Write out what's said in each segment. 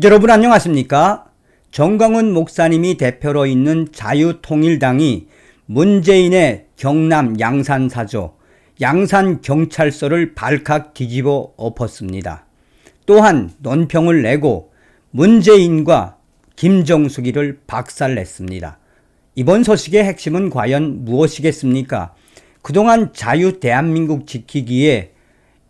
여러분 안녕하십니까? 정광훈 목사님이 대표로 있는 자유통일당이 문재인의 경남 양산사저, 양산경찰서를 발칵 뒤집어 엎었습니다. 또한 논평을 내고 문재인과 김정숙이를 박살냈습니다. 이번 소식의 핵심은 과연 무엇이겠습니까? 그동안 자유 대한민국 지키기에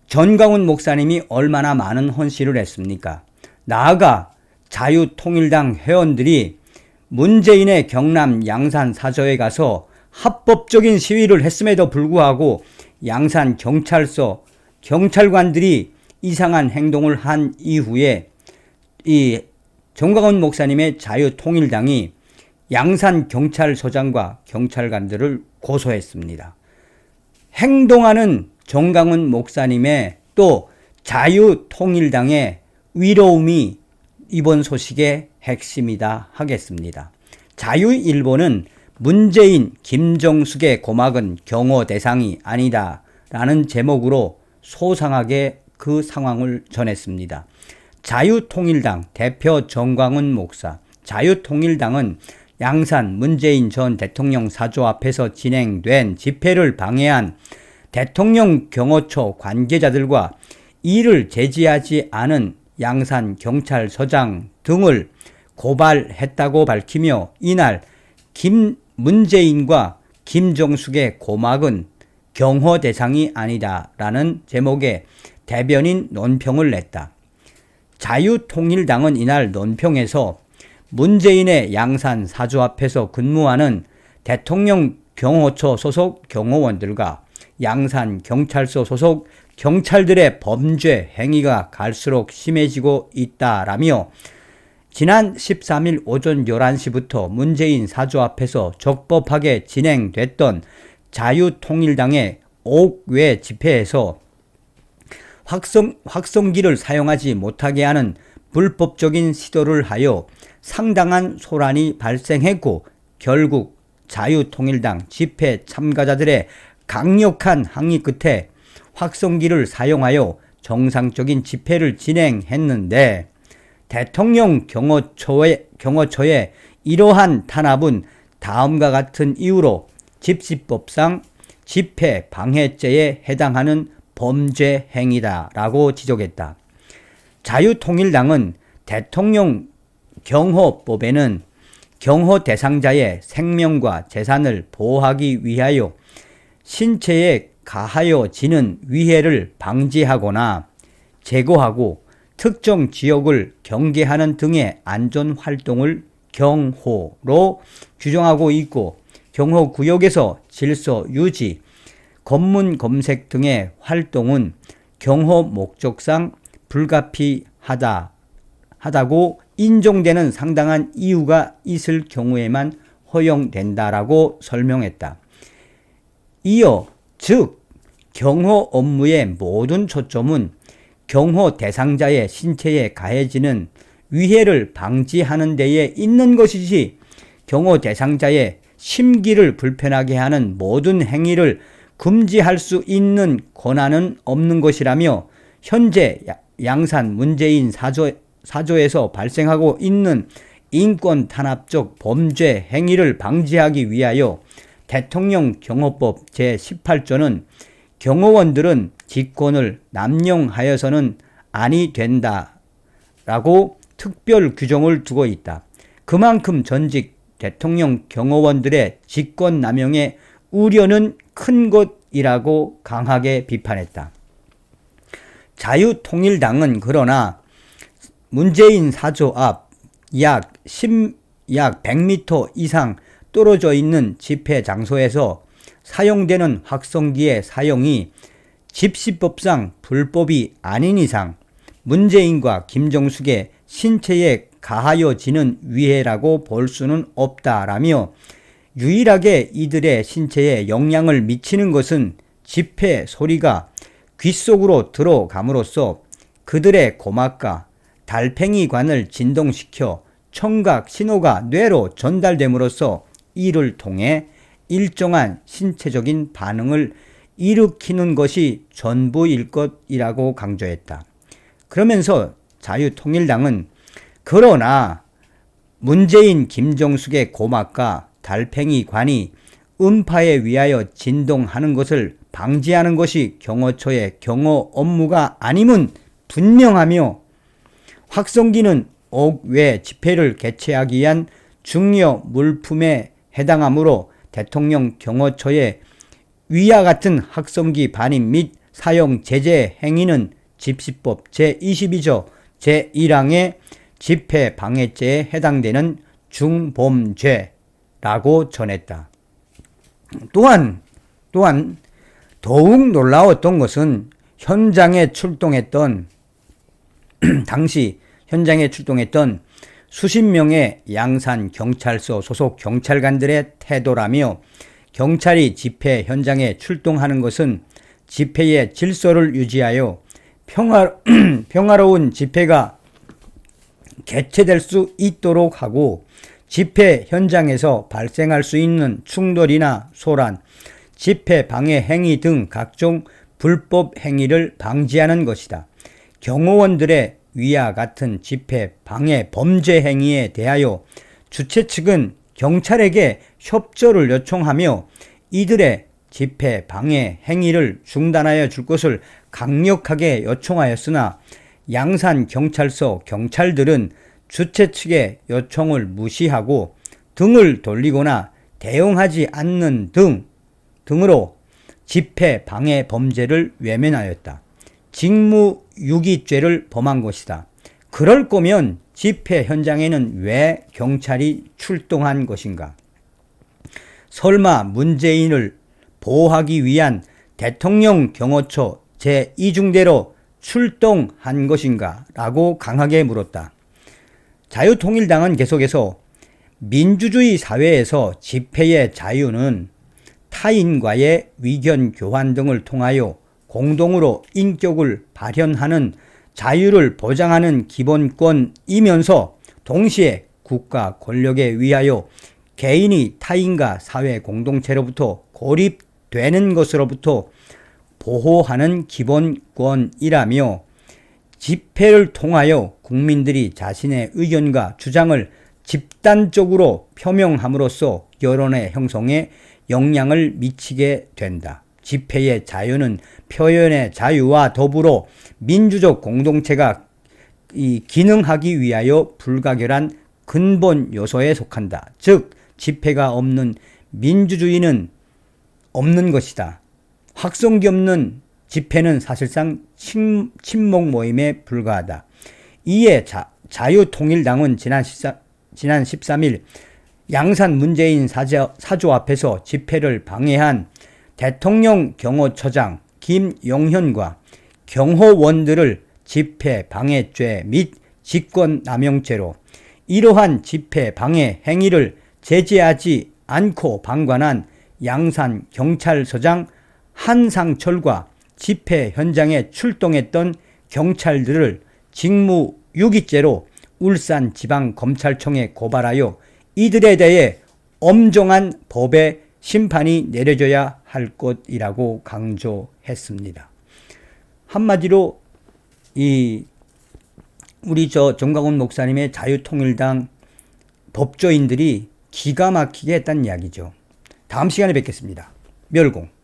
정광훈 목사님이 얼마나 많은 헌신을 했습니까? 나아가 자유통일당 회원들이 문재인의 경남 양산 사저에 가서 합법적인 시위를 했음에도 불구하고 양산 경찰서 경찰관들이 이상한 행동을 한 이후에 이 정광훈 목사님의 자유통일당이 양산 경찰서장과 경찰관들을 고소했습니다. 행동하는 정광훈 목사님의 또 자유통일당의 위로움이 이번 소식의 핵심이다 하겠습니다. 자유일보는 문재인, 김정숙의 고막은 경호 대상이 아니다 라는 제목으로 소상하게 그 상황을 전했습니다. 자유통일당 대표 정광훈 목사, 자유통일당은 양산 문재인 전 대통령 사저 앞에서 진행된 집회를 방해한 대통령 경호처 관계자들과 이를 제지하지 않은 양산 경찰서장 등을 고발했다고 밝히며 이날 문재인과 김정숙의 고막은 경호 대상이 아니다라는 제목의 대변인 논평을 냈다. 자유통일당은 이날 논평에서 문재인의 양산 사저 앞에서 근무하는 대통령 경호처 소속 경호원들과 양산 경찰서 소속 경찰들의 범죄 행위가 갈수록 심해지고 있다라며 지난 13일 오전 11시부터 문재인 사저 앞에서 적법하게 진행됐던 자유통일당의 옥외 집회에서 확성기를 사용하지 못하게 하는 불법적인 시도를 하여 상당한 소란이 발생했고 결국 자유통일당 집회 참가자들의 강력한 항의 끝에 확성기를 사용하여 정상적인 집회를 진행했는데 대통령 경호처의 이러한 탄압은 다음과 같은 이유로 집시법상 집회 방해죄에 해당하는 범죄 행위다라고 지적했다. 자유통일당은 대통령 경호법에는 경호 대상자의 생명과 재산을 보호하기 위하여 신체에 가하여지는 위해를 방지하거나 제거하고 특정 지역을 경계하는 등의 안전활동을 경호로 규정하고 있고 경호구역에서 질서 유지, 검문 검색 등의 활동은 경호 목적상 불가피하다고 인정되는 상당한 이유가 있을 경우에만 허용된다라고 설명했다. 이어 즉 경호 업무의 모든 초점은 경호 대상자의 신체에 가해지는 위해를 방지하는 데에 있는 것이지 경호 대상자의 심기를 불편하게 하는 모든 행위를 금지할 수 있는 권한은 없는 것이라며 현재 양산 문재인 사저에서 발생하고 있는 인권 탄압적 범죄 행위를 방지하기 위하여 대통령 경호법 제18조는 경호원들은 직권을 남용하여서는 아니 된다라고 특별 규정을 두고 있다. 그만큼 전직 대통령 경호원들의 직권 남용의 우려는 큰 것이라고 강하게 비판했다. 자유통일당은 그러나 문재인 사저 앞 약 100m 이상 떨어져 있는 집회 장소에서 사용되는 확성기의 사용이 집시법상 불법이 아닌 이상 문재인과 김정숙의 신체에 가하여지는 위해라고 볼 수는 없다라며 유일하게 이들의 신체에 영향을 미치는 것은 집회 소리가 귓속으로 들어감으로써 그들의 고막과 달팽이관을 진동시켜 청각 신호가 뇌로 전달됨으로써 이를 통해 일정한 신체적인 반응을 일으키는 것이 전부일 것이라고 강조했다. 그러면서 자유통일당은 그러나 문재인 김정숙의 고막과 달팽이 관이 음파에 위하여 진동하는 것을 방지하는 것이 경호처의 경호 업무가 아님은 분명하며 확성기는 옥외 집회를 개최하기 위한 중요 물품에 해당하므로 대통령 경호처의 위와 같은 확성기 반입 및 사용 제재 행위는 집시법 제22조 제1항의 집회 방해죄에 해당되는 중범죄라고 전했다. 또한 더욱 놀라웠던 것은 당시 현장에 출동했던 수십 명의 양산 경찰서 소속 경찰관들의 태도라며, 경찰이 집회 현장에 출동하는 것은 집회의 질서를 유지하여 평화로운 집회가 개최될 수 있도록 하고, 집회 현장에서 발생할 수 있는 충돌이나 소란, 집회 방해 행위 등 각종 불법 행위를 방지하는 것이다. 경호원들의 위와 같은 집회 방해 범죄 행위에 대하여 주최 측은 경찰에게 협조를 요청하며 이들의 집회 방해 행위를 중단하여 줄 것을 강력하게 요청하였으나, 양산 경찰서 경찰들은 주최 측의 요청을 무시하고 등을 돌리거나 대응하지 않는 등으로 집회 방해 범죄를 외면하였다. 직무유기죄를 범한 것이다. 그럴 거면 집회 현장에는 왜 경찰이 출동한 것인가? 설마 문재인을 보호하기 위한 대통령 경호처 제2중대로 출동한 것인가? 라고 강하게 물었다. 자유통일당은 계속해서 민주주의 사회에서 집회의 자유는 타인과의 의견 교환 등을 통하여 공동으로 인격을 발현하는 자유를 보장하는 기본권이면서 동시에 국가 권력에 의하여 개인이 타인과 사회 공동체로부터 고립되는 것으로부터 보호하는 기본권이라며, 집회를 통하여 국민들이 자신의 의견과 주장을 집단적으로 표명함으로써 여론의 형성에 영향을 미치게 된다. 집회의 자유는 표현의 자유와 더불어 민주적 공동체가 기능하기 위하여 불가결한 근본 요소에 속한다. 즉, 집회가 없는 민주주의는 없는 것이다. 확성기 없는 집회는 사실상 친목 모임에 불과하다. 이에 자유통일당은 지난 13일 양산 문재인 사저 앞에서 집회를 방해한 대통령 경호처장 김용현과 경호원들을 집회 방해죄 및 직권남용죄로, 이러한 집회 방해 행위를 제재하지 않고 방관한 양산 경찰서장 한상철과 집회 현장에 출동했던 경찰들을 직무유기죄로 울산지방검찰청에 고발하여 이들에 대해 엄정한 법의 심판이 내려져야 할 것이라고 강조했습니다. 한마디로 우리 정광훈 목사님의 자유통일당 법조인들이 기가 막히게 했다는 이야기죠. 다음 시간에 뵙겠습니다. 멸공.